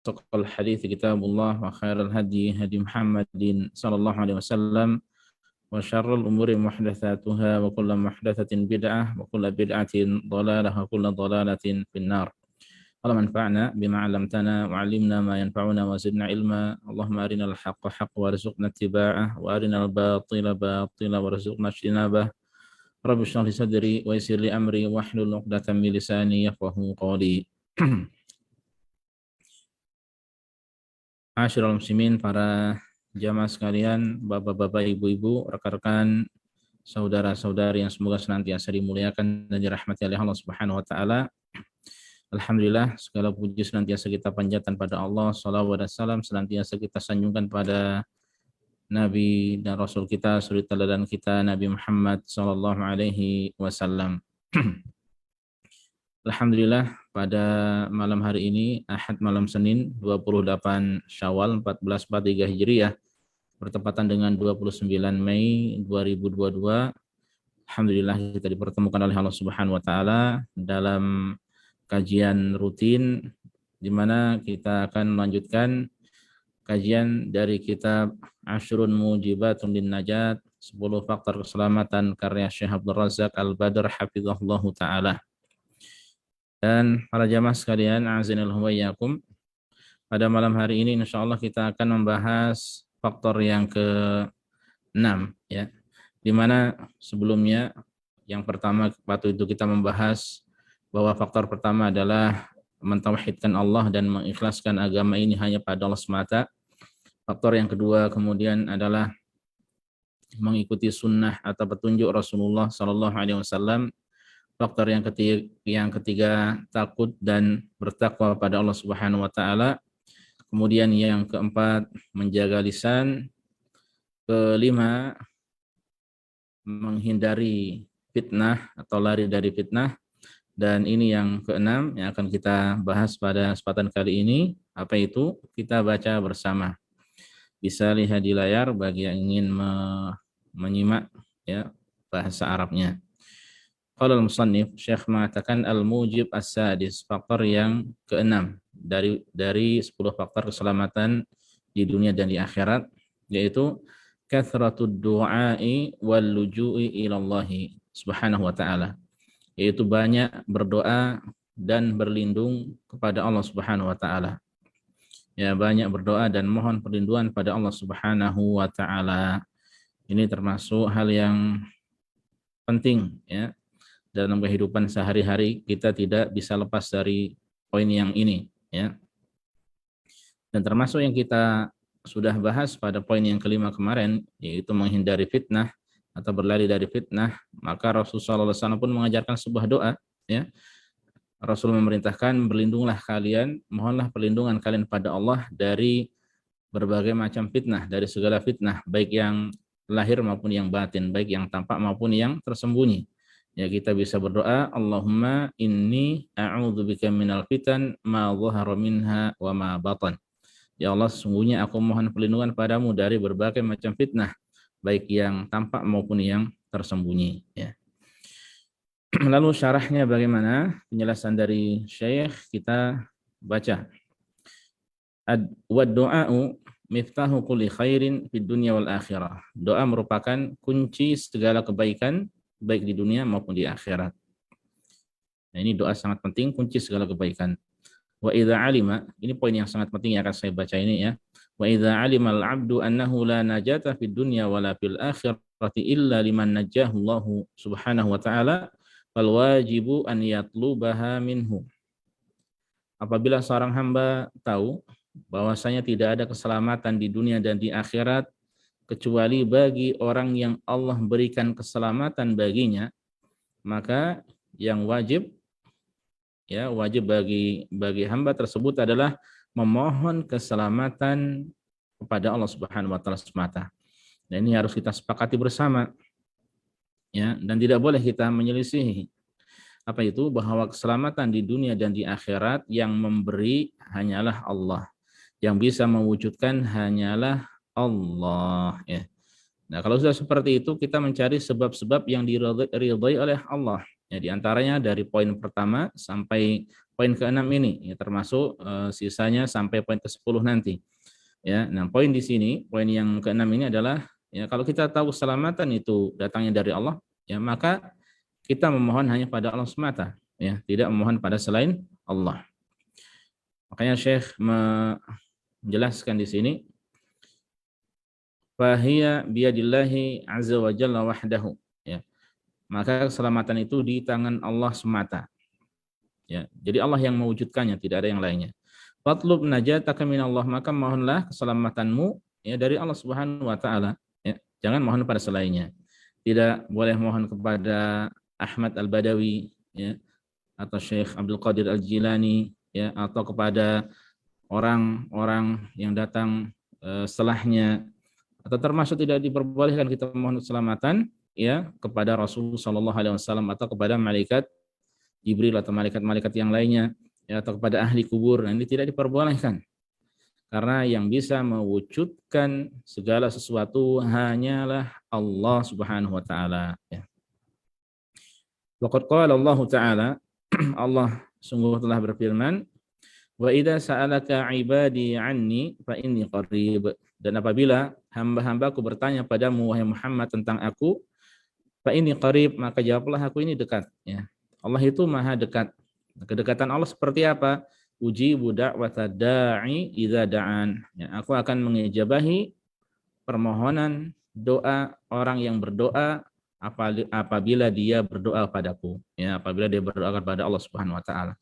أصدق الحديث كتاب الله وخير الهدي هدي محمد صلى الله عليه وسلم وشر الأمور محدثاتها وكل محدثة بدعة وكل بدعة ضلالة وكل ضلالة في النار. اللهم انفعنا بما علمتنا وعلمنا ما ينفعنا وزدنا علما. اللهم أرنا الحق حقا وارزقنا اتباعه وأرنا الباطل باطلا وارزقنا اجتنابه. رب اشرح لي صدري ويسر لي أمري واحلل عقدة من لساني يفقهوا قولي. Asyrul muslimin, para jamaah sekalian, bapak-bapak, ibu-ibu, rekan-rekan, saudara-saudari yang semoga senantiasa dimuliakan dan dirahmati oleh Allah Subhanahu wa taala. Alhamdulillah, segala puji senantiasa kita panjatkan pada Allah, salawat dan salam senantiasa kita sanjungkan pada Nabi dan Rasul kita, suri teladan kita, Nabi Muhammad sallallahu alaihi wasallam. Alhamdulillah, pada malam hari ini, Ahad malam Senin, 28 Syawal 1443 Hijriah, bertepatan dengan 29 Mei 2022. Alhamdulillah kita dipertemukan oleh Allah Subhanahu wa taala dalam kajian rutin di mana kita akan melanjutkan kajian dari kitab Ashrun Mujibatun lin Najat, 10 faktor keselamatan karya Syekh Abdul Razak Al-Badr hafizahullahu taala. Dan para jamaah sekalian, a'azinallahu wa iyyakum, pada malam hari ini insyaallah kita akan membahas faktor yang ke-6 ya. Di mana sebelumnya yang pertama waktu itu kita membahas bahwa faktor pertama adalah mentauhidkan Allah dan mengikhlaskan agama ini hanya pada Allah semata. Faktor yang kedua kemudian adalah mengikuti sunnah atau petunjuk Rasulullah sallallahu alaihi wasallam. Faktor yang ketiga takut dan bertakwa pada Allah Subhanahu wa taala. Kemudian yang keempat menjaga lisan. Kelima menghindari fitnah atau lari dari fitnah. Dan ini yang keenam yang akan kita bahas pada kesempatan kali ini. Apa itu? Kita baca bersama. Bisa lihat di layar bagi yang ingin menyimak ya bahasa Arabnya. Qala al-musannif, Syekh mengatakan al-mujib as-sadis, faktor yang keenam dari 10 faktor keselamatan di dunia dan di akhirat, yaitu kathratud du'ai wal luju'i ila Allah Subhanahu wa taala, yaitu banyak berdoa dan berlindung kepada Allah Subhanahu wa taala. Ya, banyak berdoa dan mohon perlindungan pada Allah Subhanahu wa taala. Ini termasuk hal yang penting ya. Dalam kehidupan sehari-hari kita tidak bisa lepas dari poin yang ini ya. Dan termasuk yang kita sudah bahas pada poin yang kelima kemarin, yaitu menghindari fitnah atau berlari dari fitnah, maka Rasulullah SAW pun mengajarkan sebuah doa ya. Rasul memerintahkan, berlindunglah kalian, mohonlah perlindungan kalian pada Allah dari berbagai macam fitnah, dari segala fitnah, baik yang lahir maupun yang batin, baik yang tampak maupun yang tersembunyi. Ya, kita bisa berdoa, Allahumma inni a'udzubika minal fitan ma dhahara minha wa ma batan. Ya Allah, sesungguhnya aku mohon perlindungan padamu dari berbagai macam fitnah, baik yang tampak maupun yang tersembunyi. Ya. Lalu syarahnya bagaimana? Penjelasan dari Syekh kita baca. Wa du'a'u miftahu kulli khairin fid dunya wal akhirah. Doa merupakan kunci segala kebaikan baik di dunia maupun di akhirat. Nah, ini doa sangat penting, kunci segala kebaikan. Wa idza alima, ini poin yang sangat penting yang akan saya baca ini ya. Wa idza alima al-'abdu annahu la najata fid dunya wala fil akhirati illa liman najjahu Allah Subhanahu wa taala, fal wajibu an yatlubaha minhu. Apabila seorang hamba tahu bahwasanya tidak ada keselamatan di dunia dan di akhirat kecuali bagi orang yang Allah berikan keselamatan baginya, maka yang wajib bagi hamba tersebut adalah memohon keselamatan kepada Allah Subhanahu wa taala semata. Dan ini harus kita sepakati bersama. Ya, dan tidak boleh kita menyelisihi. Apa itu? Bahwa keselamatan di dunia dan di akhirat yang memberi hanyalah Allah. Yang bisa mewujudkan hanyalah Allah ya. Nah, kalau sudah seperti itu, kita mencari sebab-sebab yang diridhai oleh Allah. Ya, di antaranya dari poin pertama sampai poin ke-6 ini, ya, termasuk sisanya sampai poin ke-10 nanti. Ya, nah poin di sini, poin yang ke-6 ini adalah, ya, kalau kita tahu keselamatan itu datangnya dari Allah, ya, maka kita memohon hanya pada Allah semata, ya, tidak memohon pada selain Allah. Makanya Syekh menjelaskan di sini, fahiya biyadillahi azza wa jalla wahdahu, ya. Maka keselamatan itu di tangan Allah semata, ya. Jadi Allah yang mewujudkannya, tidak ada yang lainnya. Fatlub najataka minallah, maka mohonlah keselamatanmu, ya, dari Allah Subhanahu wa taala, ya. Jangan mohon pada selainnya. Tidak boleh mohon kepada Ahmad Al-Badawi, ya, atau Syekh Abdul Qadir Al-Jilani, ya, atau kepada orang-orang yang datang setelahnya, atau termasuk tidak diperbolehkan kita mohon keselamatan, ya, kepada Rasul sallallahu alaihi wasallam atau kepada malaikat Jibril atau malaikat-malaikat yang lainnya, ya, atau kepada ahli kubur. Nah, ini tidak diperbolehkan. Karena yang bisa mewujudkan segala sesuatu hanyalah Allah Subhanahu wa taala, ya. Waqad qala Allah taala, Allah sungguh telah berfirman, wa idza sa'alaka 'ibadi 'anni fa inni qarib. Dan apabila hamba-hambaku bertanya padamu wahai Muhammad tentang aku, fa inni qarib, maka jawablah aku ini dekat, ya. Allah itu maha dekat. Kedekatan Allah seperti apa? Ujibu da'wata da'i idza da'an. Ya, aku akan mengijabahi permohonan doa orang yang berdoa apabila dia berdoa padaku, ya, apabila dia berdoa kepada Allah Subhanahu wa taala.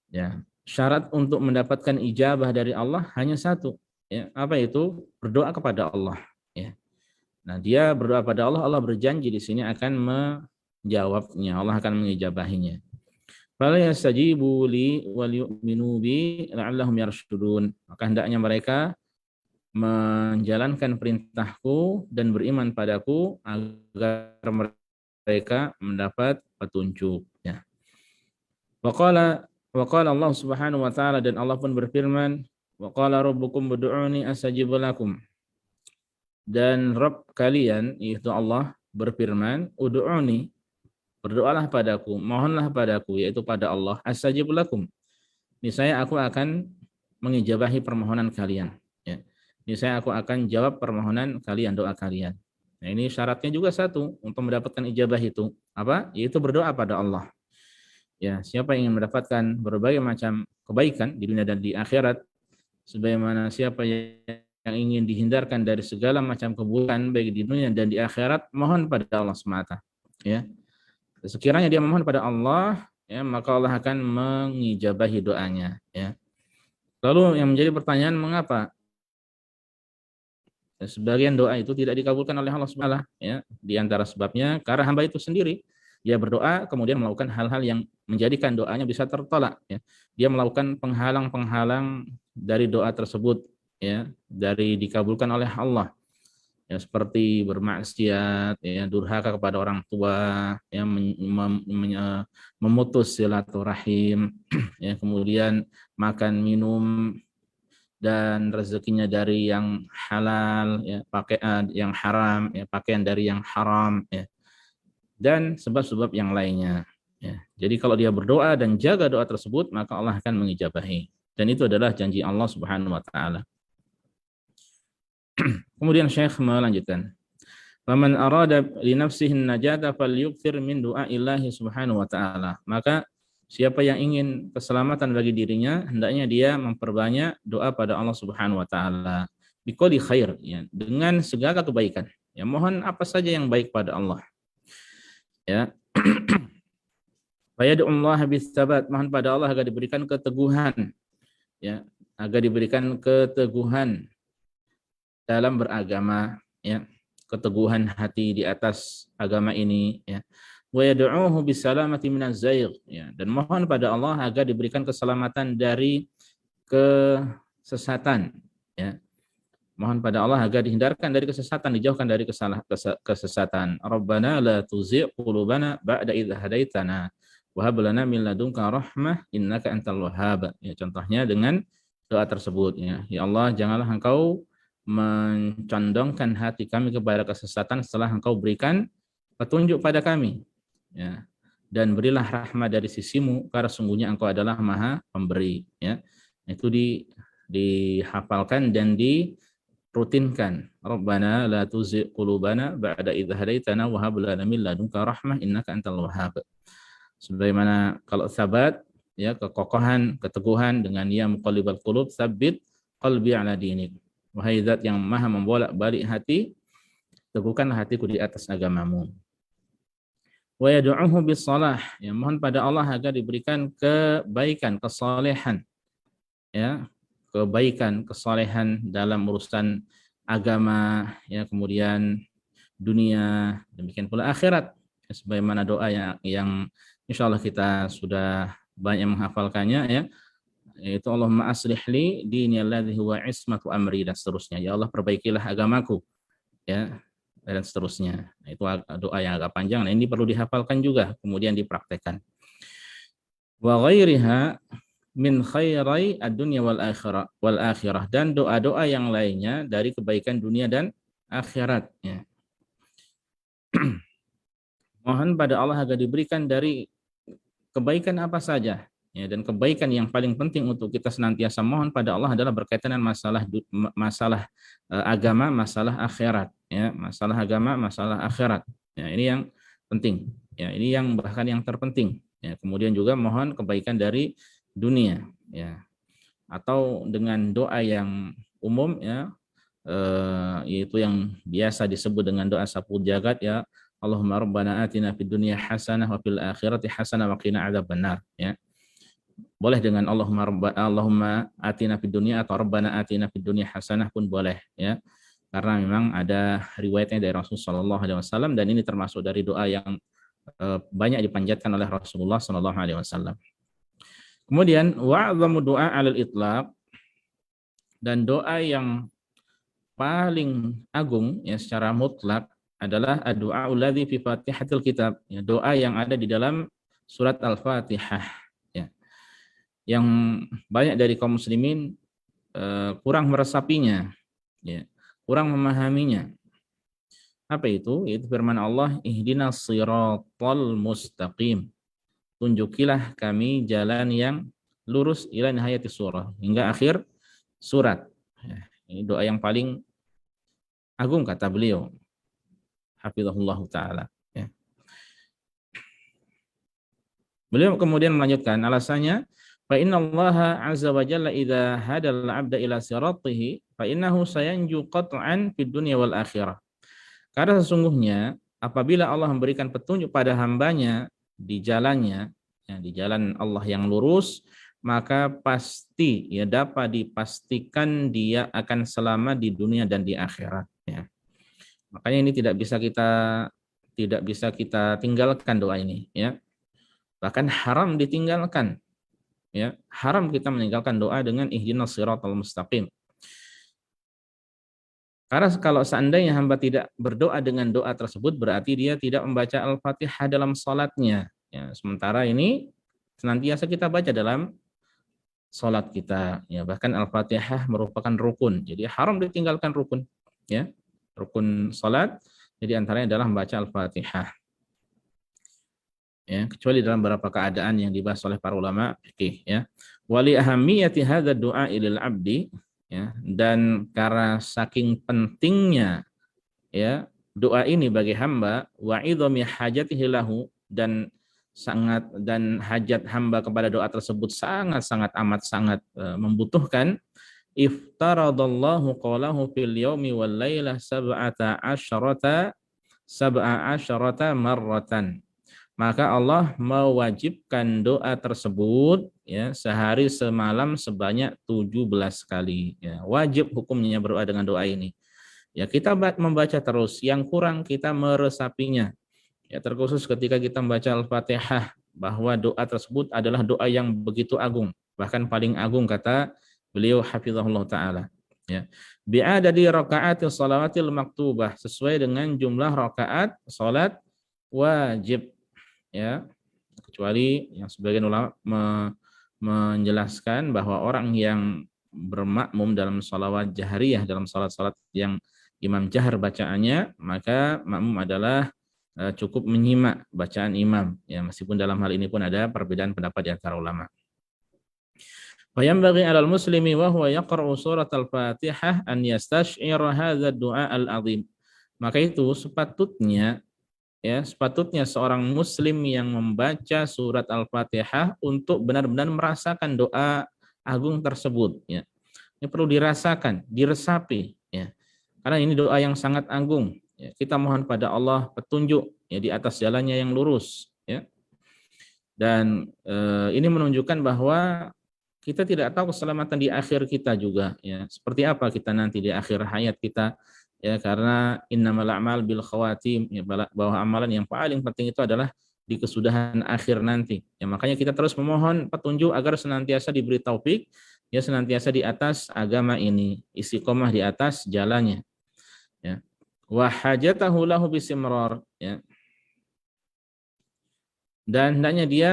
Ya, syarat untuk mendapatkan ijabah dari Allah hanya satu, ya, apa itu? Berdoa kepada Allah, ya. Nah, dia berdoa pada Allah, Allah berjanji di sini akan menjawabnya, Allah akan mengijabahinya. Fala yastajibu li wal yu'minu bi la'allahum yarshudun. Maka hendaknya mereka menjalankan perintahku dan beriman padaku agar mereka mendapat petunjuk, ya. Waqala Allah Subhanahu wa taala, dan Allah pun berfirman, waqala rabbukum ud'uni astajib lakum. Dan Rabb kalian yaitu Allah berfirman, ud'uni, berdoalah padaku, mohonlah padaku, yaitu pada Allah, astajib lakum, niscaya aku akan mengijabahi permohonan kalian, ya. Niscaya aku akan jawab permohonan kalian, doa kalian. Nah, ini syaratnya juga satu untuk mendapatkan ijabah itu apa? Yaitu berdoa pada Allah. Ya, siapa yang ingin mendapatkan berbagai macam kebaikan di dunia dan di akhirat, sebagaimana siapa yang ingin dihindarkan dari segala macam keburukan baik di dunia dan di akhirat, mohon pada Allah semata, ya. Sekiranya dia memohon pada Allah, ya, maka Allah akan mengijabahi doanya, ya. Lalu yang menjadi pertanyaan, mengapa sebagian doa itu tidak dikabulkan oleh Allah Subhanahu wa taala, ya? Di antara sebabnya karena hamba itu sendiri dia berdoa kemudian melakukan hal-hal yang menjadikan doanya bisa tertolak, ya. Dia melakukan penghalang-penghalang dari doa tersebut, ya, dari dikabulkan oleh Allah. Ya, seperti bermaksiat, ya, durhaka kepada orang tua, ya, memutus silaturahim, ya, kemudian makan minum dan rezekinya dari yang halal, ya, pakaian yang haram, ya, pakaian dari yang haram, ya, dan sebab-sebab yang lainnya, ya. Jadi kalau dia berdoa dan jaga doa tersebut, maka Allah akan mengijabahi, dan itu adalah janji Allah Subhanahu wa taala. Kemudian Syekh melanjutkan, faman arada li nafsihi najata falyukthir min du'aillahi subhanahu wa ta'ala. Maka siapa yang ingin keselamatan bagi dirinya, hendaknya dia memperbanyak doa pada Allah Subhanahu wa taala. Biqouli khair, ya, dengan segala kebaikan. Ya, mohon apa saja yang baik pada Allah. Ya. Fayad'ullaha bis-sabat, mohon pada Allah agar diberikan keteguhan. Ya, agar diberikan keteguhan dalam beragama, ya, keteguhan hati di atas agama ini, ya. Wa yad'uhu bisalamati minaz zaigh, ya, dan mohon pada Allah agar diberikan keselamatan dari kesesatan, ya. Mohon pada Allah agar dihindarkan dari kesesatan, dijauhkan dari kesesatan. Rabbana la tuzigh qulubana ba'da idh hadaitana wa hab lana min ladunka rahmah innaka antal wahhab. Ya, contohnya dengan doa tersebut, ya. Ya Allah, janganlah Engkau mencondongkan hati kami kepada kesesatan setelah Engkau berikan petunjuk pada kami. Ya. Dan berilah rahmat dari sisimu, karena sungguhnya Engkau adalah Maha Pemberi. Ya. Itu dihafalkan dan dirutinkan. Rabbana la tuzigh qulubana ba'da idh hadaitana wa hab lana min ladunka rahmah innaka antal wahhab. Sebagaimana kalau sabat, ya, kekokohan, keteguhan dengan ya muqallibal qulub, tsabbit qalbi ala dinik. Wahai zat yang maha membolak-balik hati, teguhkanlah hatiku di atas agamamu. Wa yad'uhu bis shalah, ya, mohon pada Allah agar diberikan kebaikan, kesalehan, ya, kebaikan, kesalehan dalam urusan agama, ya, kemudian dunia, demikian pula akhirat. Sebagaimana doa yang insyaallah kita sudah banyak menghafalkannya, ya, yaitu Allahumma aslih li dini alladhi huwa ismatu amri, dan seterusnya. Ya Allah, perbaikilah agamaku, ya, dan seterusnya. Nah, itu doa yang agak panjang. Nah, ini perlu dihafalkan juga, kemudian dipraktekkan. Wa ghairiha min khairai ad-dunya wal akhirah, dan doa-doa yang lainnya dari kebaikan dunia dan akhirat, ya. Mohon pada Allah agar diberikan dari kebaikan apa saja, ya, dan kebaikan yang paling penting untuk kita senantiasa mohon pada Allah adalah berkaitan dengan masalah agama, masalah akhirat, ya, masalah agama, masalah akhirat. Ya, ini yang penting, ya, ini yang bahkan yang terpenting. Ya, kemudian juga mohon kebaikan dari dunia, ya, atau dengan doa yang umum, ya, yaitu yang biasa disebut dengan doa sapu jagat, ya, Allahumma rabbana atina fid dunya hasanah wa fil akhirati hasanah wa qina adzabannar, ya. Boleh dengan Allahumma atina fid dunya atau rabbana atina fid dunya hasanah pun boleh, ya. Karena memang ada riwayatnya dari Rasulullah sallallahu alaihi wasallam, dan ini termasuk dari doa yang banyak dipanjatkan oleh Rasulullah sallallahu alaihi wasallam. Kemudian wa'dhamu du'a 'alal itlaq, dan doa yang paling agung, ya, secara mutlak adalah doa alladzi fi Fatihatil Kitab, ya, doa yang ada di dalam surat Al-Fatihah, ya. Yang banyak dari kaum muslimin kurang meresapinya, ya, kurang memahaminya. Apa itu? Itu firman Allah, ihdinas siratal mustaqim. Tunjukilah kami jalan yang lurus ila nihayati surah, hingga akhir surat. Ya, ini doa yang paling agung kata beliau, hafizahullah taala, ya. Beliau kemudian melanjutkan alasannya, fa innallaha azza wa jalla idza hadal 'abda ila siratihi fa innahu sayanju qat'an fid dunya wal akhirah. Karena sesungguhnya apabila Allah memberikan petunjuk pada hambanya di jalannya, ya, di jalan Allah yang lurus, maka pasti, ya, dapat dipastikan dia akan selamat di dunia dan di akhirat, ya. Makanya ini tidak bisa kita tinggalkan doa ini, ya. Bahkan haram ditinggalkan, ya. Haram kita meninggalkan doa dengan ihdinas siratal mustaqim. Karena kalau seandainya hamba tidak berdoa dengan doa tersebut, berarti dia tidak membaca Al-Fatihah dalam salatnya, ya. Sementara ini senantiasa kita baca dalam salat kita, ya. Bahkan Al-Fatihah merupakan rukun. Jadi haram ditinggalkan rukun, ya. Rukun salat, jadi antaranya adalah membaca Al-Fatihah, ya, kecuali dalam beberapa keadaan yang dibahas oleh para ulama fikih, ya. Wali ahamiyati hadzal du'a ilal abdi, ya, dan karena saking pentingnya, ya, doa ini bagi hamba, wa idhami hajatihi lahu, dan hajat hamba kepada doa tersebut sangat membutuhkan, iftaradallahu qalahu fil yaumi wal lailah sab'a asyarata marratan. Maka Allah mewajibkan doa tersebut, ya, sehari semalam sebanyak 17 kali. Ya, wajib hukumnya berdoa dengan doa ini. Ya, kita membaca terus, yang kurang kita meresapinya. Ya, terkhusus ketika kita membaca Al-Fatihah, bahwa doa tersebut adalah doa yang begitu agung, bahkan paling agung kata beliau hafizahullah taala, ya. Bi'adadi raka'atis shalawatil maktubah, sesuai dengan jumlah rakaat salat wajib, ya, kecuali yang sebagian ulama menjelaskan bahwa orang yang bermakmum dalam sholawat jahriyah, dalam salat-salat yang imam jahar bacaannya, maka makmum adalah cukup menyimak bacaan imam, ya, meskipun dalam hal ini pun ada perbedaan pendapat di antara ulama. Fayambaghi 'alal muslimi wa huwa yaqra'u surat al-Fatihah an yastash'ira hadza ad-du'a al-'azim. Maka itu sepatutnya seorang muslim yang membaca surat Al-Fatihah untuk benar-benar merasakan doa agung tersebut, ya. Ini perlu dirasakan, diresapi, ya. Karena ini doa yang sangat agung, ya. Kita mohon pada Allah petunjuk, ya, di atas jalannya yang lurus, ya. Dan ini menunjukkan bahwa kita tidak tahu keselamatan di akhir kita juga, ya. Seperti apa kita nanti di akhir hayat kita, ya, karena innamal a'mal bil khawatim, ya, bahwa amalan yang paling penting itu adalah di kesudahan akhir nanti. Ya, makanya kita terus memohon petunjuk agar senantiasa diberi taufik, ya, senantiasa di atas agama ini, istiqomah di atas jalannya, ya. Wa hajatahu lahu bisimrar, ya. Dan hendaknya dia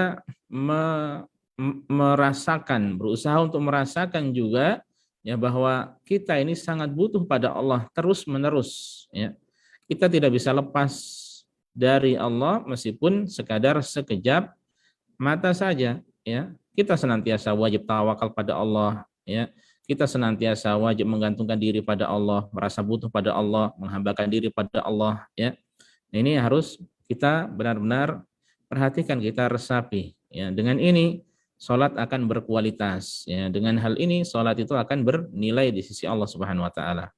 merasakan, berusaha untuk merasakan juga, ya, bahwa kita ini sangat butuh pada Allah terus-menerus, ya. Kita tidak bisa lepas dari Allah meskipun sekadar sekejap mata saja, ya. Kita senantiasa wajib tawakal pada Allah, ya. Kita senantiasa wajib menggantungkan diri pada Allah, merasa butuh pada Allah, menghambakan diri pada Allah, ya. Ini harus kita benar-benar perhatikan, kita resapi, ya. Dengan ini salat akan berkualitas, ya. Dengan hal ini salat itu akan bernilai di sisi Allah Subhanahu wa taala.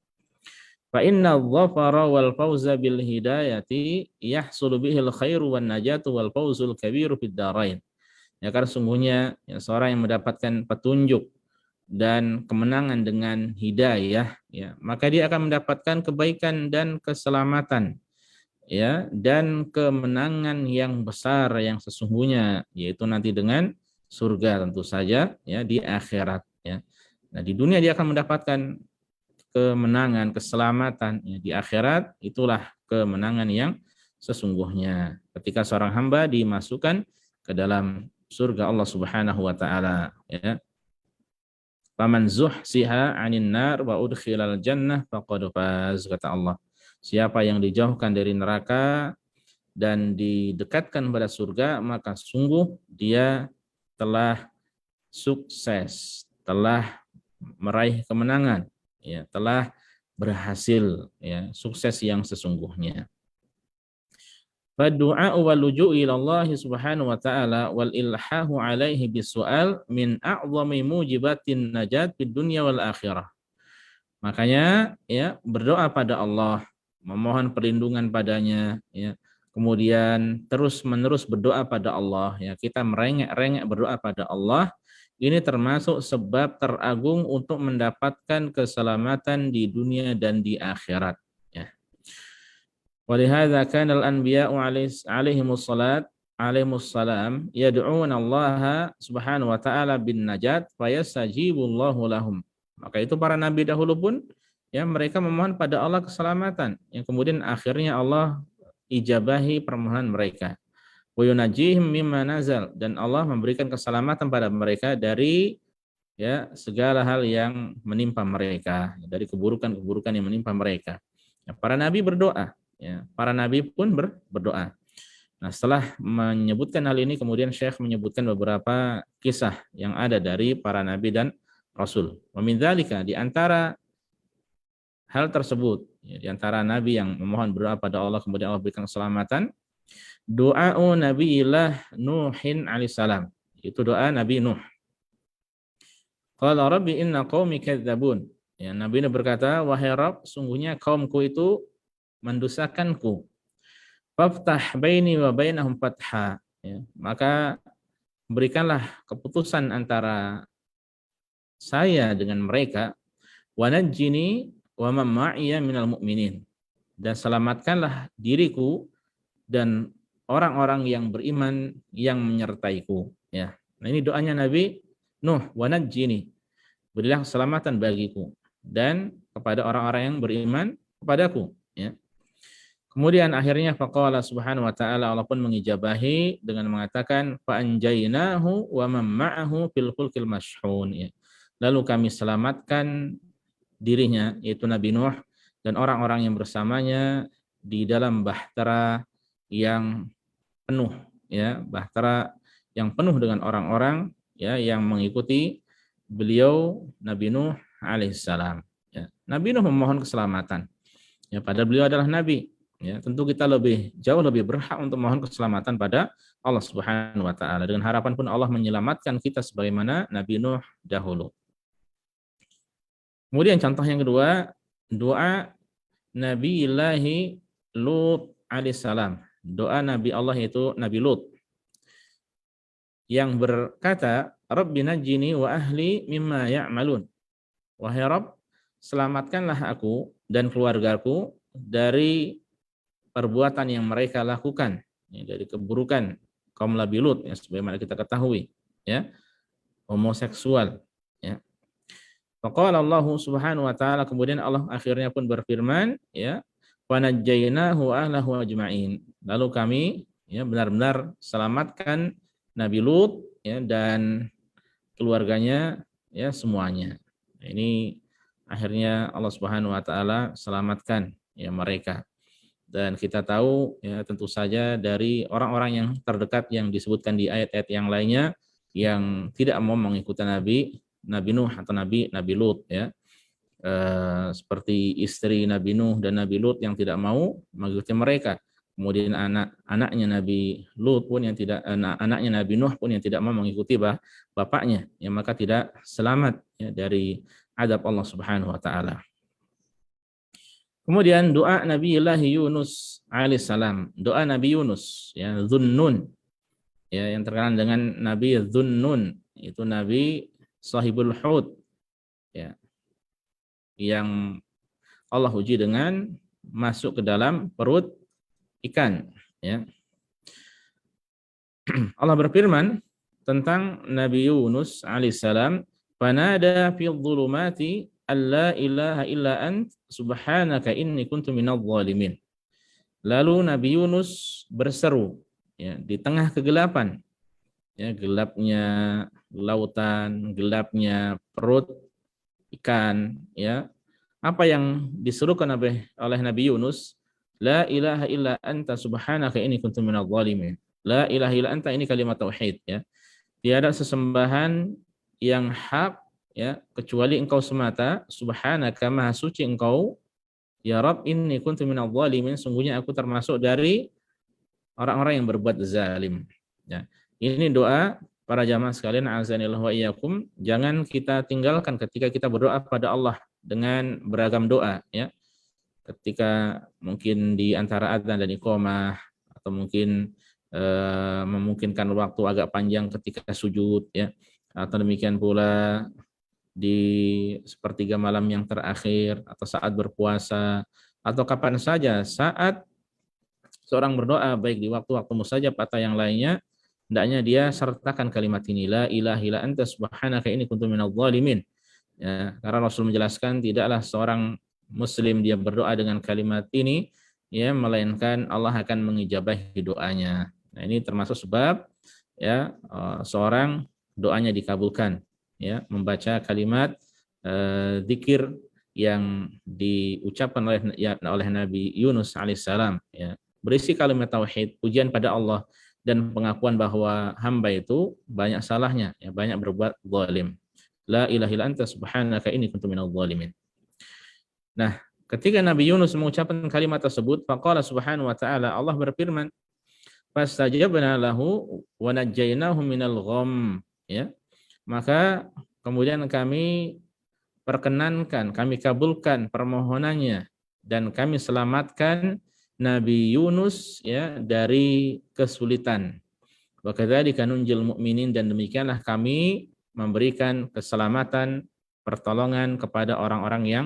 Fa inna dhafara wal fawza bil hidayati yahsulu bihil khairu wan najatu wal fawzul kabiru fid darain. Ya, karena sungguhnya, ya, seorang yang mendapatkan petunjuk dan kemenangan dengan hidayah, ya, maka dia akan mendapatkan kebaikan dan keselamatan, ya, dan kemenangan yang besar yang sesungguhnya, yaitu nanti dengan surga tentu saja, ya, di akhirat, ya. Nah, di dunia dia akan mendapatkan kemenangan, keselamatan, ya. Di akhirat itulah kemenangan yang sesungguhnya ketika seorang hamba dimasukkan ke dalam surga Allah Subhanahu wa taala, ya. Faman zuhsiha 'anil nar wa udkhilal jannah faqad faz, kata Allah. Siapa yang dijauhkan dari neraka dan didekatkan pada surga, maka sungguh dia telah sukses, telah meraih kemenangan, ya, telah berhasil, ya, sukses yang sesungguhnya. Fadu'a wal luju' ila Allah Subhanahu wa ta'ala wal ilhahu alaihi bisu'al min a'zami mujibatin najat fid dunya wal akhirah. Makanya, ya, berdoa pada Allah, memohon perlindungan padanya, ya. Kemudian terus-menerus berdoa pada Allah, ya. Kita merengek-rengek berdoa pada Allah. Ini termasuk sebab teragung untuk mendapatkan keselamatan di dunia dan di akhirat, ya. Walihadza kana al-anbiya'u alaihimus salam yad'una Allah Subhanahu wa ta'ala bin najat fayastajibullahu lahum. Maka itu para nabi dahulu pun, ya, mereka memohon pada Allah keselamatan, yang kemudian akhirnya Allah ijabahi permohonan mereka. Wa yunajjihim mimma nazal, dan Allah memberikan keselamatan pada mereka dari, ya, segala hal yang menimpa mereka, dari keburukan-keburukan yang menimpa mereka. Ya, para nabi berdoa, ya, para nabi pun berdoa. Nah, setelah menyebutkan hal ini, kemudian Syekh menyebutkan beberapa kisah yang ada dari para nabi dan rasul. Wa min dzalika, di antara hal tersebut, ya, di antara nabi yang memohon berdoa pada Allah kemudian Allah berikan keselamatan, doa Nabiillah Nuhin alaihissalam, itu doa Nabi Nuh. Qala rabbi inna qaumi kadzabun. Ya, Nabi Nuh berkata, wahai Rabb, sungguhnya kaumku itu mendustakanku. Faftah baini wa bainahum fatha. Ya, maka berikanlah keputusan antara saya dengan mereka, wa najjini wa man ma'iya minal mu'minin, dan selamatkanlah diriku dan orang-orang yang beriman yang menyertaiku, ya. Nah, ini doanya Nabi Nuh, wa najjini, berilah keselamatan bagiku dan kepada orang-orang yang beriman kepadaku, ya. Kemudian akhirnya faqala subhanahu wa ta'ala, Allah pun mengijabahi dengan mengatakan fa anjaynahu wa man ma'ahu fil fulkil mashhun, ya. lalu kami selamatkan dirinya, yaitu Nabi Nuh dan orang-orang yang bersamanya di dalam bahtera yang penuh, ya, bahtera yang penuh dengan orang-orang, ya, yang mengikuti beliau Nabi Nuh alaihissalam. Ya. Nabi Nuh memohon keselamatan. Ya, padahal beliau adalah nabi. Ya, tentu kita jauh lebih berhak untuk mohon keselamatan pada Allah Subhanahu wa taala. Dengan harapan pun Allah menyelamatkan kita sebagaimana Nabi Nuh dahulu. Kemudian contoh yang kedua, doa Nabi Ilahi Lut alaihissalam. Doa Nabi Allah yaitu Nabi Lut yang berkata, Rabbi najjini wa ahli mimma ya'malun. Wahai Rabb, selamatkanlah aku dan keluargaku dari perbuatan yang mereka lakukan, ya, dari keburukan kaum Nabi Lut, ya, sebagaimana kita ketahui, ya, homoseksual, ya. Faqala Allah Subhanahu wa taala, kemudian Allah akhirnya pun berfirman, ya, wa najjaynahu ahlahu ajma'in. Lalu kami, ya, benar-benar selamatkan Nabi Lut, ya, dan keluarganya, ya, semuanya. Ini akhirnya Allah Subhanahu wa taala selamatkan, ya, mereka. Dan kita tahu, ya, tentu saja dari orang-orang yang terdekat yang disebutkan di ayat-ayat yang lainnya yang tidak mau mengikuti Nabi Nuh atau Nabi Lut, ya. Seperti istri Nabi Nuh dan Nabi Lut yang tidak mau mengikuti mereka. Kemudian anaknya Nabi Lut pun yang tidak, anaknya Nabi Nuh pun yang tidak mau mengikuti bapaknya, ya, maka tidak selamat, ya, dari azab Allah Subhanahu wa taala. Kemudian doa Nabi Yunus alaihissalam, doa Nabi Yunus, ya, Dhunnun, ya, yang terkenal dengan Nabi Dhunnun, itu Nabi Sahibul Hud, ya, yang Allah uji dengan masuk ke dalam perut ikan, ya. Allah berfirman tentang Nabi Yunus alaihissalam, "Fanada fi dhulumati alla ilaha illa ant subhanaka inni kuntu minadh dhalimin." Lalu Nabi Yunus berseru, ya, di tengah kegelapan, ya, gelapnya lautan, gelapnya perut ikan, ya. Apa yang diserukan oleh Nabi Yunus? La ilaha illa anta subhanaka inni kuntu minadh dhalimin. La ilaha illa anta, ini kalimat tauhid, ya. Tiada sesembahan yang hak, ya, kecuali Engkau semata. Subhanaka, maha suci Engkau. Ya Rabb, inni kuntu minadh dhalimin, sungguhnya aku termasuk dari orang-orang yang berbuat zalim. Ya. Ini doa para jamaah sekalian, azanillahu wa iyyakum, jangan kita tinggalkan ketika kita berdoa pada Allah dengan beragam doa, ya. Ketika mungkin di antara adzan dan iqamah, atau mungkin memungkinkan waktu agak panjang ketika sujud, ya, atau demikian pula di sepertiga malam yang terakhir, atau saat berpuasa, atau kapan saja saat seorang berdoa, baik di waktu-waktu mustajab atau yang lainnya, hendaknya dia sertakan kalimat ini, la ilaha illa anta subhanaka inni kuntu minadh dhalimin. Ya, karena Rasul menjelaskan tidaklah seorang muslim dia berdoa dengan kalimat ini, ya, melainkan Allah akan mengijabahi doanya. Nah, ini termasuk sebab, ya, seorang doanya dikabulkan, ya, membaca kalimat zikir yang diucapkan oleh Nabi Yunus alaihissalam, ya, berisi kalimat tauhid, pujian pada Allah dan pengakuan bahwa hamba itu banyak salahnya, ya, banyak berbuat zalim. La ilaha illa anta subhanaka inni kuntu minadh dhalimin. Nah, ketika Nabi Yunus mengucapkan kalimat tersebut, faqala subhanahu wa ta'ala, Allah berfirman, fastajabna lahu wa najjaynahu minal gham, ya. Maka kemudian kami perkenankan, kami kabulkan permohonannya dan kami selamatkan Nabi Yunus, ya, dari kesulitan. Wa kadzalika nunjil mu'minin, dan demikianlah kami memberikan keselamatan, pertolongan kepada orang-orang yang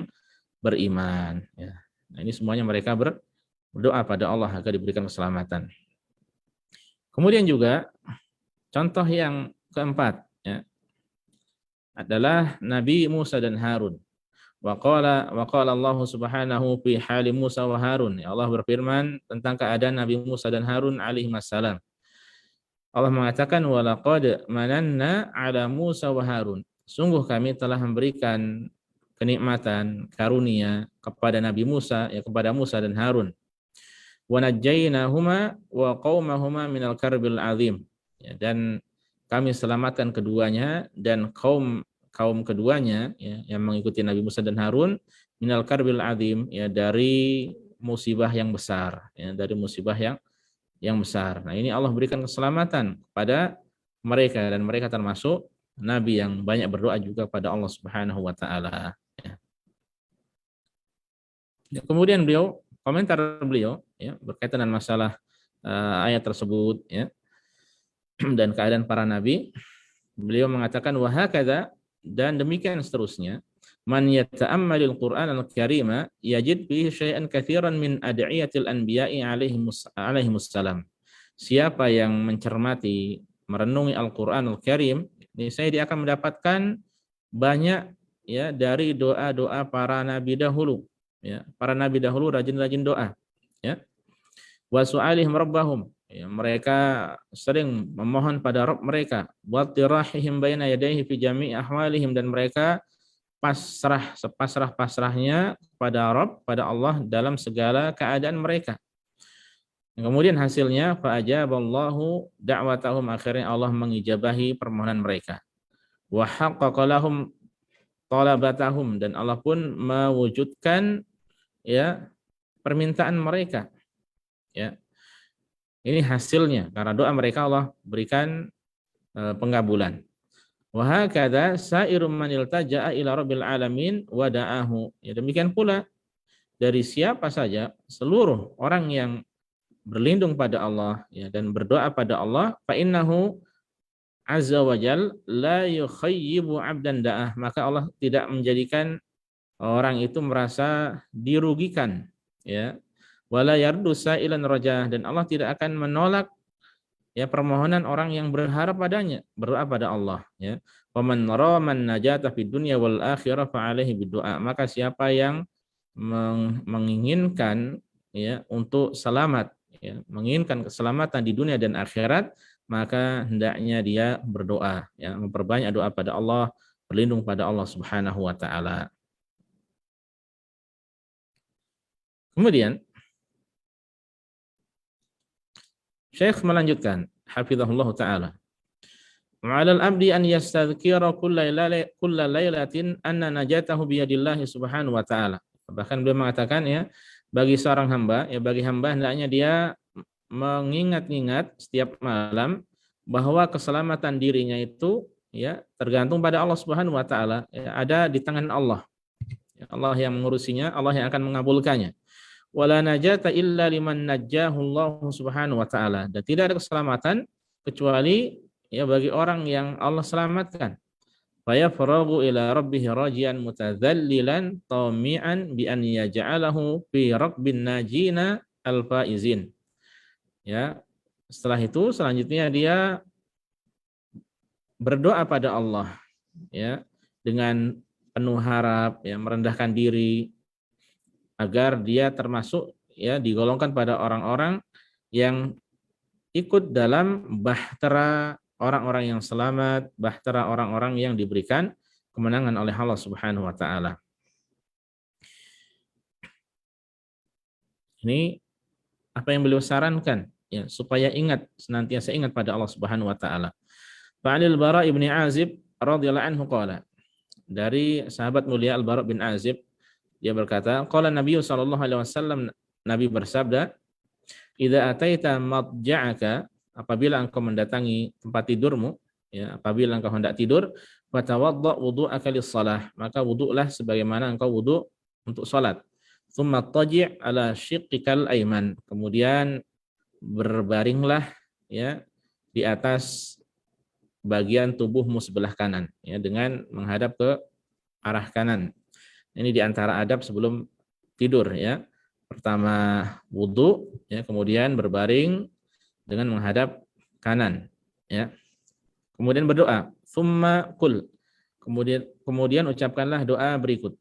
beriman, ya. Nah, ini semuanya mereka berdoa pada Allah agar diberikan keselamatan. Kemudian juga contoh yang keempat, ya, adalah Nabi Musa dan Harun. Wa qala Allah subhanahu fi hali Musa wa Harun. Ya, Allah berfirman tentang keadaan Nabi Musa dan Harun alaihi wassalam. Allah mengatakan, wa laqad mananna ala Musa wa Harun. sungguh kami telah memberikan kenikmatan karunia kepada Nabi Musa, ya kepada Musa dan Harun. Wa najjaynahuma wa qaumahuma minal karbil azim. Ya, dan kami selamatkan keduanya dan kaum keduanya, ya, yang mengikuti Nabi Musa dan Harun minal karbil azim, ya, dari musibah yang besar, ya, dari musibah yang besar. Nah, ini Allah berikan keselamatan kepada mereka dan mereka termasuk nabi yang banyak berdoa juga pada Allah Subhanahu wa taala. Ya, kemudian komentar beliau, ya, berkaitan dengan masalah ayat tersebut, ya, dan keadaan para nabi. Beliau mengatakan wahakadza, dan demikian seterusnya, man yata'ammalil Qur'an al-Karima yajid fihi syai'an katsiran min ad'iyatil anbiya'i alaihimus salam. Siapa yang mencermati, merenungi Al-Qur'an Al-Karim, saya dia akan mendapatkan banyak, ya, dari doa-doa para nabi dahulu, ya. Para nabi dahulu rajin-rajin doa, ya. Wa su'alihim rabbahum, ya, mereka sering memohon pada Rabb mereka, wa tirahihim baina yadayhi fi jami'i ahwalihim, dan mereka pasrah-pasrahnya pada Rabb, pada Allah dalam segala keadaan mereka. Kemudian hasilnya fa ajaballahu da'watahum, akhirnya Allah mengijabahi permohonan mereka. Wa haqqaqa lahum talabatahum, dan Allah pun mewujudkan, ya, permintaan mereka, ya. Ini hasilnya karena doa mereka Allah berikan pengabulan. Wa hakadza sa'irum man iltaja'a ila rabbil alamin wa da'ahu. Ya, demikian pula dari siapa saja seluruh orang yang berlindung pada Allah, ya, dan berdoa pada Allah, fa innahu azza wa jal la yukhayyibu 'abdan da'ah, maka Allah tidak menjadikan orang itu merasa dirugikan, ya. Wala yardu sa'ilan rajah, dan Allah tidak akan menolak, ya, permohonan orang yang berharap padanya, berdoa pada Allah, ya. Faman raman najata fid dunya wal akhirah fa alaihi bidu'a, maka siapa yang menginginkan, ya, untuk selamat, ya, menginginkan keselamatan di dunia dan akhirat, maka hendaknya dia berdoa, ya, memperbanyak doa pada Allah, berlindung pada Allah Subhanahu wa taala. Kemudian Syekh melanjutkan, hafizahullah taala, "Ma'alal abdi an yastadhkira kulla lailatin anna najatahu biyadillahi subhanahu wa ta'ala." Bahkan beliau mengatakan, ya, bagi seorang hamba, ya, bagi hamba hendaknya dia mengingat-ingat setiap malam bahwa keselamatan dirinya itu, ya, tergantung pada Allah Subhanahu wa taala, ya, ada di tangan Allah. Ya, Allah yang mengurusinya, Allah yang akan mengabulkannya. Wala najata illa liman najjahu Allah Subhanahu wa taala. Dan tidak ada keselamatan kecuali, ya, bagi orang yang Allah selamatkan. Fa yafragu ila rabbih rajian mutadzallilan tami'an bi an yaj'alahu fi rabbin najina al-faizin. Ya, setelah itu selanjutnya dia berdoa pada Allah, ya, dengan penuh harap, ya, merendahkan diri agar dia termasuk, ya, digolongkan pada orang-orang yang ikut dalam bahtera orang-orang yang selamat, bahtera orang-orang yang diberikan kemenangan oleh Allah Subhanahu wa taala. Ini apa yang beliau sarankan, ya, supaya senantiasa ingat pada Allah Subhanahu wa taala. Fa'anil Bara' ibn Azib radhiyallahu anhu qala, dari sahabat mulia Al-Bara' bin Azib, dia berkata, qala Nabi sallallahu alaihi wasallam, Nabi bersabda, idza ataita madja'aka, apabila engkau mendatangi tempat tidurmu, ya, apabila engkau hendak tidur, fatawadda wudu'aka lis-shalah, maka wudu'lah sebagaimana engkau wudu' untuk salat. Tsumma taji' ala syiqqikal aiman, kemudian berbaringlah, ya, di atas bagian tubuhmu sebelah kanan, ya, dengan menghadap ke arah kanan. Ini di antara adab sebelum tidur, ya. Pertama wudu, ya, kemudian berbaring dengan menghadap kanan, ya. Kemudian berdoa, summa qul, kemudian ucapkanlah doa berikut.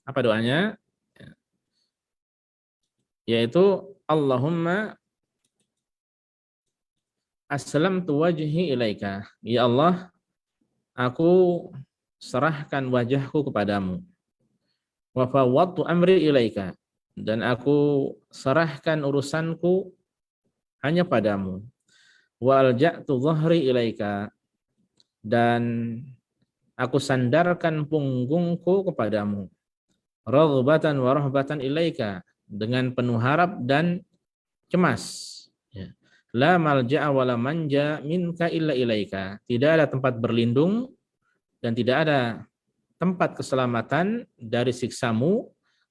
Apa doanya? Yaitu Allahumma aslamtu wajhi ilaika. Ya Allah, aku serahkan wajahku kepadamu. Wa fawwadtu amri ilaika. Dan aku serahkan urusanku hanya padamu. Wa alja'tu dhahri ilaika. Dan aku sandarkan punggungku kepadamu. Raghbatan wa rahbatan ilaika. Dengan penuh harap dan cemas. Ya. La malja'a wa la manja minka illa ilaika. Tidak ada tempat berlindung dan tidak ada tempat keselamatan dari siksamu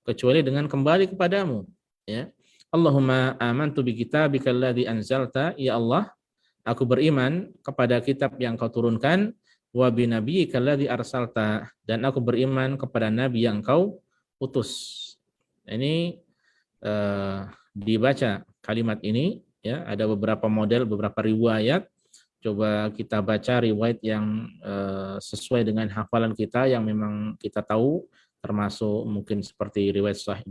kecuali dengan kembali kepadamu. Ya. Allahumma amantu bi kitabika alladzi anzalta. Ya Allah, aku beriman kepada kitab yang kau turunkan, wa bi nabiyyika alladzi arsalta, dan aku beriman kepada nabi yang kau utus. Ini dibaca kalimat ini, ya, ada beberapa model, beberapa riwayat. Coba kita baca riwayat yang sesuai dengan hafalan kita yang memang kita tahu, termasuk mungkin seperti riwayat Sahih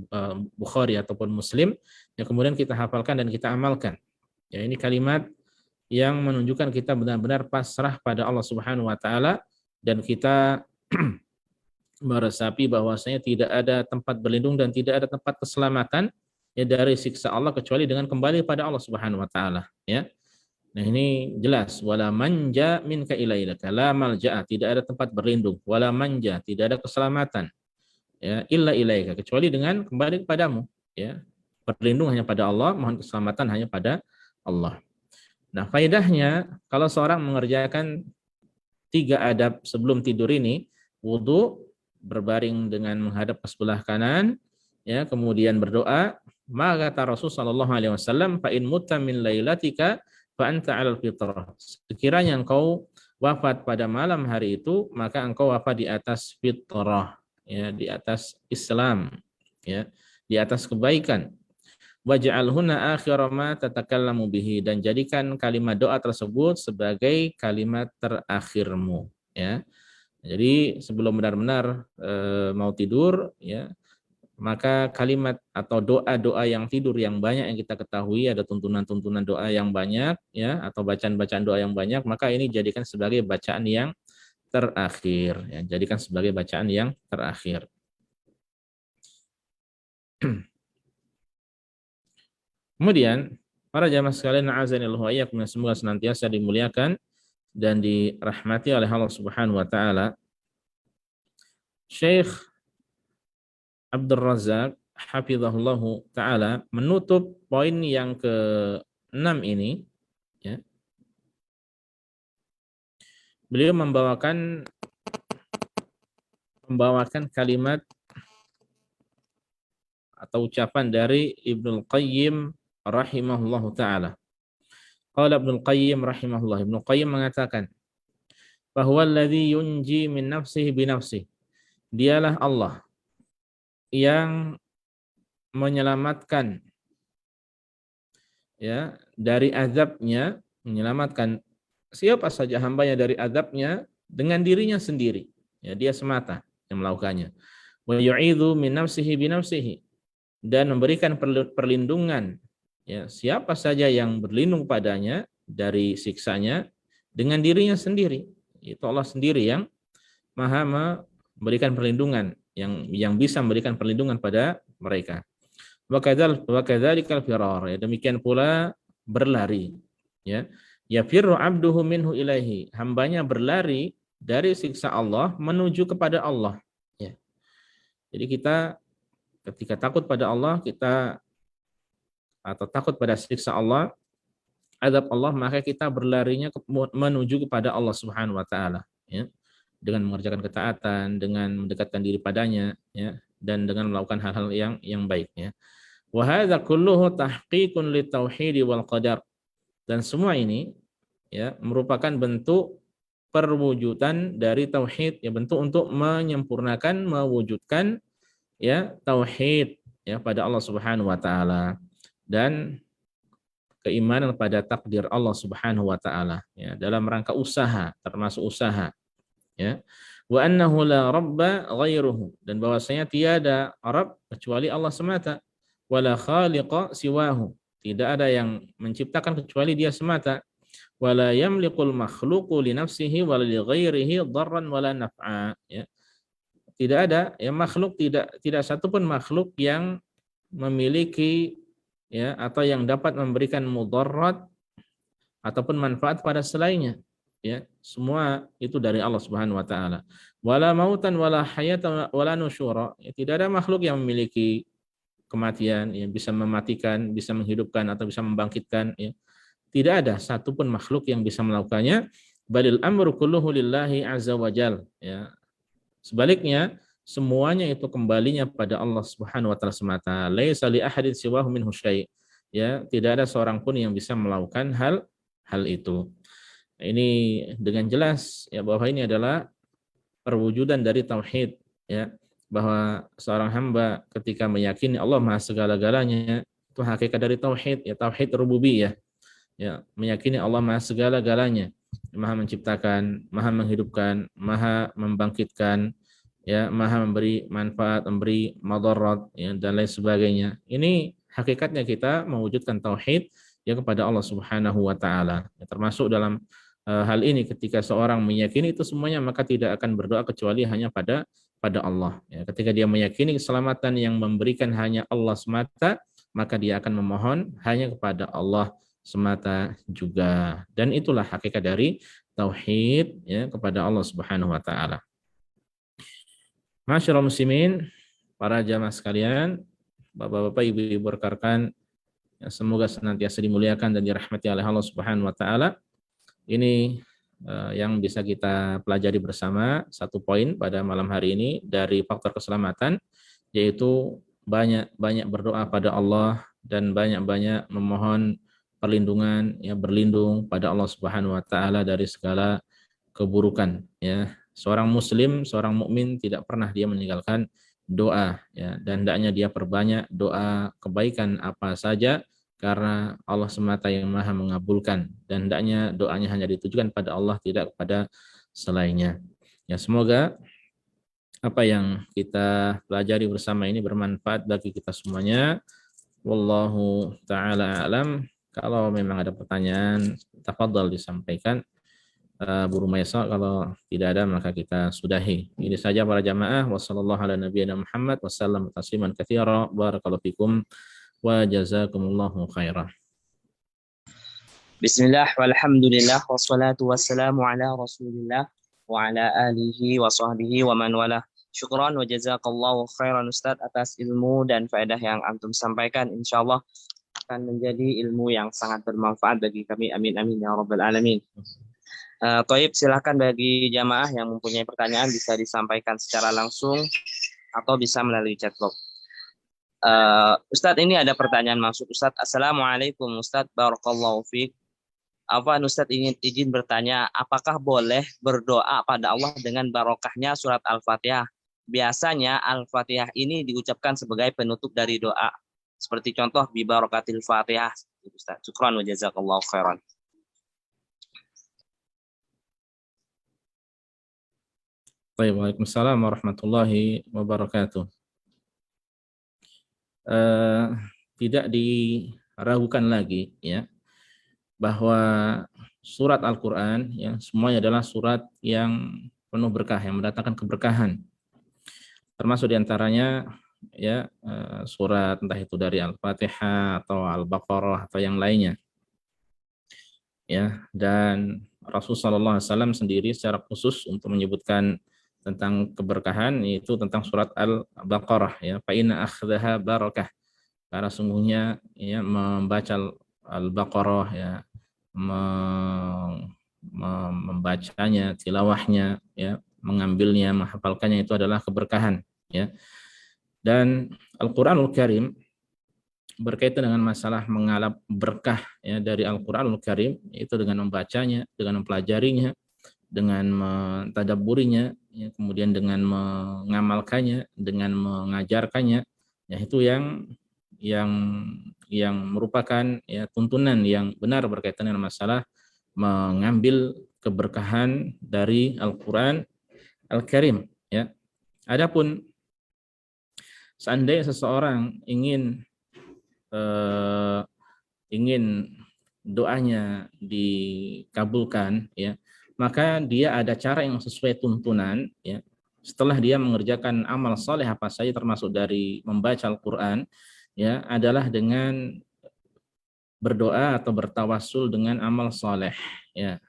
Bukhari ataupun Muslim, yang kemudian kita hafalkan dan kita amalkan. Ya, ini kalimat yang menunjukkan kita benar-benar pasrah pada Allah Subhanahu wa taala dan kita meresapi bahwasanya tidak ada tempat berlindung dan tidak ada tempat keselamatan ya dari siksa Allah kecuali dengan kembali pada Allah Subhanahu wa taala, ya. Nah, ini jelas, wala manja minka ilaika, la malja'a, tidak ada tempat berlindung, wala manja, tidak ada keselamatan, ya, illa ilaika, kecuali dengan kembali kepadamu, ya. Berlindung hanya pada Allah, mohon keselamatan hanya pada Allah. Nah, faedahnya kalau seorang mengerjakan 3 adab sebelum tidur ini, wudu, berbaring dengan menghadap ke sebelah kanan, ya, kemudian berdoa, maka kata Rasul sallallahu alaihi wasallam, fa in mutta min lailatika fa anta 'alal fitrah. Sekiranya engkau wafat pada malam hari itu, maka engkau wafat di atas fitrah, ya, di atas Islam, ya, di atas kebaikan. Waj'alhunna akhira ma tatakallamu bihi, dan jadikan kalimat doa tersebut sebagai kalimat terakhirmu, ya. Jadi sebelum benar-benar mau tidur, ya, maka kalimat atau doa-doa yang tidur yang banyak yang kita ketahui, ada tuntunan-tuntunan doa yang banyak, ya, atau bacaan-bacaan doa yang banyak, maka ini jadikan sebagai bacaan yang terakhir, ya, jadikan sebagai bacaan yang terakhir. Kemudian para jamaah sekalian, a'azanillahu wa iyyakum, semoga senantiasa dimuliakan dan dirahmati oleh Allah Subhanahu wa taala. Syekh Abdul Razak hafizahullahu taala menutup poin yang ke-6 ini, ya. Beliau membawakan kalimat atau ucapan dari Ibnul Qayyim rahimahullahu taala. Qala Ibnul Qayyim rahimahullah, Ibnul Qayyim mengatakan bahwa alladzi yunji min nafsihi bi nafsihi, dialah Allah yang menyelamatkan, ya, dari azabnya, menyelamatkan siapa saja hambanya dari azabnya dengan dirinya sendiri, ya, dia semata yang melakukannya. Wa yu'idzu min nafsihi bi nafsihi, dan memberikan perlindungan, ya, siapa saja yang berlindung padanya dari siksanya dengan dirinya sendiri. Itu Allah sendiri yang maha memberikan perlindungan, yang bisa memberikan perlindungan pada mereka. Wa kadzalikal firar, ya, demikian pula berlari, ya. Yafirru 'abduhu minhu ilaihi, hambanya berlari dari siksa Allah menuju kepada Allah, ya. Jadi kita ketika takut pada Allah, kita atau takut pada siksa Allah, azab Allah, maka kita berlarinya menuju kepada Allah Subhanahu wa taala, ya. Dengan mengerjakan ketaatan, dengan mendekatkan diri padanya, ya, dan dengan melakukan hal-hal yang baik, ya. Wa hadza kulluhu tahqiqun litauhid wal qadar, dan semua ini, ya, merupakan bentuk perwujudan dari tauhid, ya, bentuk untuk menyempurnakan, mewujudkan, ya, tauhid, ya, pada Allah Subhanahu wa taala dan keimanan pada takdir Allah Subhanahu wa taala, ya, dalam rangka usaha, termasuk usaha, ya. Wa annahu la rabba ghairuhu, dan bahwasanya tiada Rabb kecuali Allah semata, wala khaliqa siwahu, tidak ada yang menciptakan kecuali dia semata, wala yamliqul makhluqu li nafsihi wa li ghairihi dharran wala naf'a, ya. Tidak ada ya makhluk, tidak satupun makhluk yang memiliki ya atau yang dapat memberikan mudarat ataupun manfaat pada selainnya, ya. Semua itu dari Allah Subhanahu wa taala. Wala mautan wala hayatan wala nusyura, ya, tidak ada makhluk yang memiliki kematian, yang bisa mematikan, bisa menghidupkan atau bisa membangkitkan, ya. Tidak ada satupun makhluk yang bisa melakukannya. Balil amru kulluhu lillahi azza wajal, ya. Sebaliknya, semuanya itu kembalinya pada Allah Subhanahu wa taala semata. Laisa li ahadin siwahu minhu syai'. Ya, tidak ada seorang pun yang bisa melakukan hal itu. Nah, ini dengan jelas ya bahwa ini adalah perwujudan dari tauhid, ya. Bahwa seorang hamba ketika meyakini Allah Maha segala-galanya, itu hakikat dari tauhid, ya, tauhid rububiyah. Ya, meyakini Allah Maha segala-galanya, Maha menciptakan, Maha menghidupkan, Maha membangkitkan, ya, Maha memberi manfaat, memberi madarat, ya, dan lain sebagainya. Ini hakikatnya kita mewujudkan tauhid ya kepada Allah Subhanahu wa taala. Ya, termasuk dalam hal ini ketika seorang meyakini itu semuanya, maka tidak akan berdoa kecuali hanya pada Allah. Ya, ketika dia meyakini keselamatan yang memberikan hanya Allah semata, maka dia akan memohon hanya kepada Allah semata juga. Dan itulah hakikat dari tauhid ya kepada Allah Subhanahu wa taala. Masyaallah muslimin, para jamaah sekalian, Bapak-bapak, Ibu-ibu rekan-rekan, ya, semoga senantiasa dimuliakan dan dirahmati oleh Allah Subhanahu wa taala. Ini yang bisa kita pelajari bersama, satu poin pada malam hari ini dari faktor keselamatan, yaitu banyak berdoa pada Allah dan banyak memohon perlindungan, ya, berlindung pada Allah Subhanahu wa taala dari segala keburukan, ya. Seorang muslim, seorang mukmin tidak pernah dia meninggalkan doa, ya, dan hendaknya dia perbanyak doa kebaikan apa saja karena Allah semata yang Maha mengabulkan, dan hendaknya doanya hanya ditujukan pada Allah, tidak kepada selainnya. Ya, semoga apa yang kita pelajari bersama ini bermanfaat bagi kita semuanya. Wallahu taala alam. Kalau memang ada pertanyaan, tafadhal disampaikan. Bu Rumaisa, kalau tidak ada maka kita sudahi. Ini saja para jamaah. Wassallallahu ala nabiyina Muhammad wasallam tasliman katsira. Barakallahu fikum wa jazakumullahu khairan. Bismillah walhamdulillah wassalatu wassalamu ala Rasulillah wa ala alihi wa sahbihi wa man wala. Syukran wa jazakallahu khairan Ustaz atas ilmu dan faedah yang antum sampaikan. Insyaallah akan menjadi ilmu yang sangat bermanfaat bagi kami. Amin amin ya rabbal alamin. Toib, silakan bagi jamaah yang mempunyai pertanyaan bisa disampaikan secara langsung atau bisa melalui chatbox. Ustadz, ini ada pertanyaan masuk. Ustadz, Assalamualaikum Ustadz, barakallahu fiik. Afwan Ustadz, ingin izin bertanya, apakah boleh berdoa pada Allah dengan barokahnya surat Al-Fatihah? Biasanya Al-Fatihah ini diucapkan sebagai penutup dari doa. Seperti contoh bi barokatil Fatihah. Ustadz, syukran wa jazakallahu khairan. Baik, waalaikumsalam warahmatullahi wabarakatuh. Tidak diragukan lagi, ya, bahwa surat Al-Quran, ya, semuanya adalah surat yang penuh berkah, yang mendatangkan keberkahan. Termasuk diantaranya, ya, surat entah itu dari Al-Fatihah atau Al-Baqarah atau yang lainnya, ya. Dan Rasulullah SAW sendiri secara khusus untuk menyebutkan tentang keberkahan, yaitu tentang surat Al-Baqarah, ya, fa inna akhdaha barakah, karena sungguhnya, ya, membaca Al-Baqarah, ya, membacanya, tilawahnya, ya, mengambilnya, menghafalkannya, itu adalah keberkahan, ya. Dan Al-Qur'anul Karim berkaitan dengan masalah mengalap berkah, ya, dari Al-Qur'anul Karim, itu dengan membacanya, dengan mempelajarinya, dengan mentadabburinya, ya, kemudian dengan mengamalkannya, dengan mengajarkannya, ya, itu yang merupakan, ya, tuntunan yang benar berkaitan dengan masalah mengambil keberkahan dari Al-Qur'an Al-Karim, ya. Adapun seandainya seseorang ingin doanya dikabulkan, ya, maka dia ada cara yang sesuai tuntunan, ya. Setelah dia mengerjakan amal soleh apa saja termasuk dari membaca Al-Quran, ya, adalah dengan berdoa atau bertawasul dengan amal soleh, ya,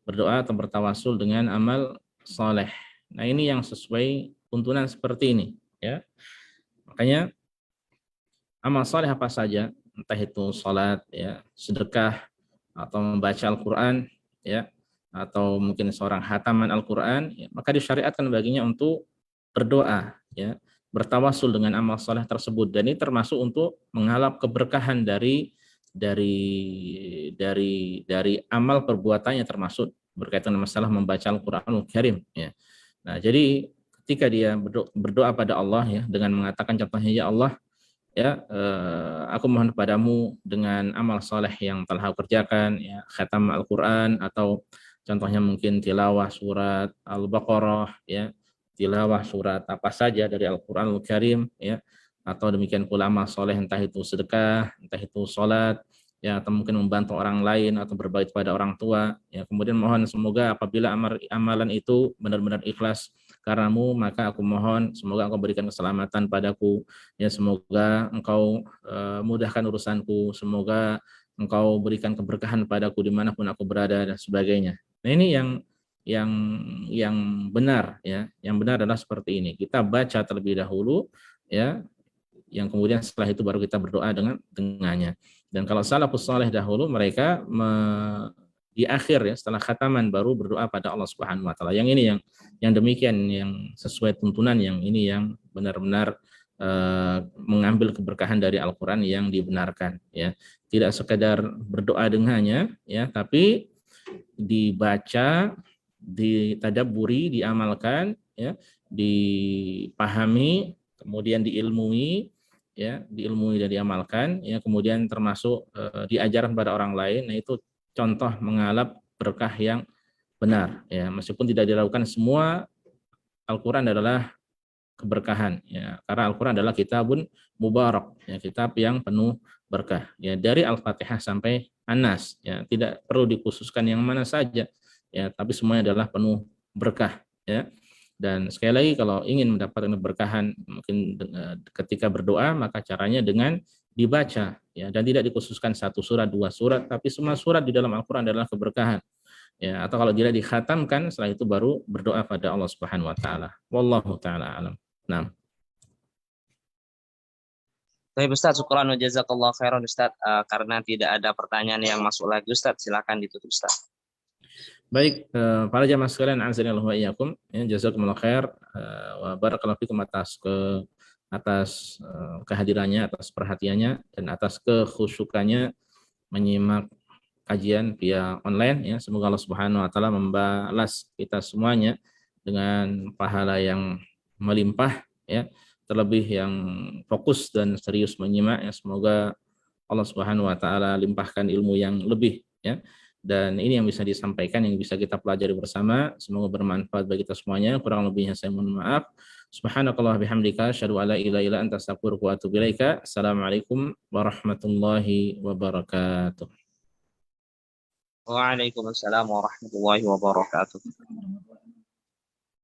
berdoa atau bertawasul dengan amal soleh. Nah, ini yang sesuai tuntunan seperti ini, ya. Makanya amal soleh apa saja, entah itu sholat, ya, sedekah, atau membaca Al-Quran, ya, atau mungkin seorang hataman Al-Quran, ya, maka disyariatkan baginya untuk berdoa, ya, bertawasul dengan amal soleh tersebut, dan ini termasuk untuk menghalap keberkahan dari amal perbuatannya, termasuk berkaitan dengan masalah membaca Al-Quranul Karim, ya. Nah, jadi ketika dia berdoa pada Allah, ya, dengan mengatakan contohnya, ya Allah, ya, aku mohon kepadamu dengan amal soleh yang telah aku kerjakan, ya, khatam Al-Quran, atau contohnya mungkin tilawah surat Al-Baqarah, ya, tilawah surat apa saja dari Al-Quran Al-Karim, ya, atau demikian pula amal soleh, entah itu sedekah, entah itu sholat, ya, atau mungkin membantu orang lain atau berbakti pada orang tua, ya. Kemudian mohon semoga apabila amalan itu benar-benar ikhlas karenamu, maka aku mohon semoga engkau berikan keselamatan padaku, ya, semoga engkau mudahkan urusanku, semoga engkau berikan keberkahan padaku dimanapun aku berada, dan sebagainya. Nah, ini yang yang benar, ya, yang benar adalah seperti ini. Kita baca terlebih dahulu, ya, yang kemudian setelah itu baru kita berdoa dengannya. Dan kalau salafus saleh dahulu, mereka di akhir, ya, setelah khataman baru berdoa pada Allah Subhanahu wa taala. Yang ini yang demikian, yang sesuai tuntunan, yang ini yang benar-benar mengambil keberkahan dari Al-Qur'an yang dibenarkan, ya. Tidak sekedar berdoa dengannya, ya, tapi dibaca, ditadabburi, diamalkan, ya, dipahami, kemudian diilmui, ya, diilmui dan diamalkan, ya, kemudian termasuk diajarkan pada orang lain. Nah, itu contoh mengalap berkah yang benar, ya, meskipun tidak dilakukan semua. Al-Quran adalah keberkahan, ya, karena Al-Quran adalah kitabun mubarak, ya, kitab yang penuh berkah, ya, dari Al-Fatihah sampai An-Nas, ya, tidak perlu dikhususkan yang mana saja, ya, tapi semuanya adalah penuh berkah, ya. Dan sekali lagi, kalau ingin mendapatkan keberkahan mungkin ketika berdoa, maka caranya dengan dibaca, ya, dan tidak dikhususkan satu surat, dua surat, tapi semua surat di dalam Al-Quran adalah keberkahan, ya. Atau kalau tidak dikhatamkan, setelah itu baru berdoa pada Allah Subhanahu wa taala. Wallahu taala alam. Nah, Baik Ustaz, syukran wa jazakallah khairan Ustaz. Karena tidak ada pertanyaan yang masuk lagi Ustaz, silakan ditutup Ustaz. baik, para jamaah sekalian, azanillahu wa iyyakum, ya, jazakumullah khair, wa barakallahu fikum atas kehadirannya, atas perhatiannya, dan atas kekhusyukannya menyimak kajian via online, ya. Semoga Allah Subhanahu wa taala membalas kita semuanya dengan pahala yang melimpah, ya, terlebih yang fokus dan serius menyimak, ya. Semoga Allah Subhanahu wa taala limpahkan ilmu yang lebih, ya. Dan ini yang bisa disampaikan, yang bisa kita pelajari bersama. Semoga bermanfaat bagi kita semuanya. Kurang lebihnya saya mohon maaf. Subhanakallah bihamdika asyhadu an la ilaha illa anta astaghfiruka wa atubu ilaika. Assalamualaikum warahmatullahi wabarakatuh. Waalaikumsalam warahmatullahi wabarakatuh.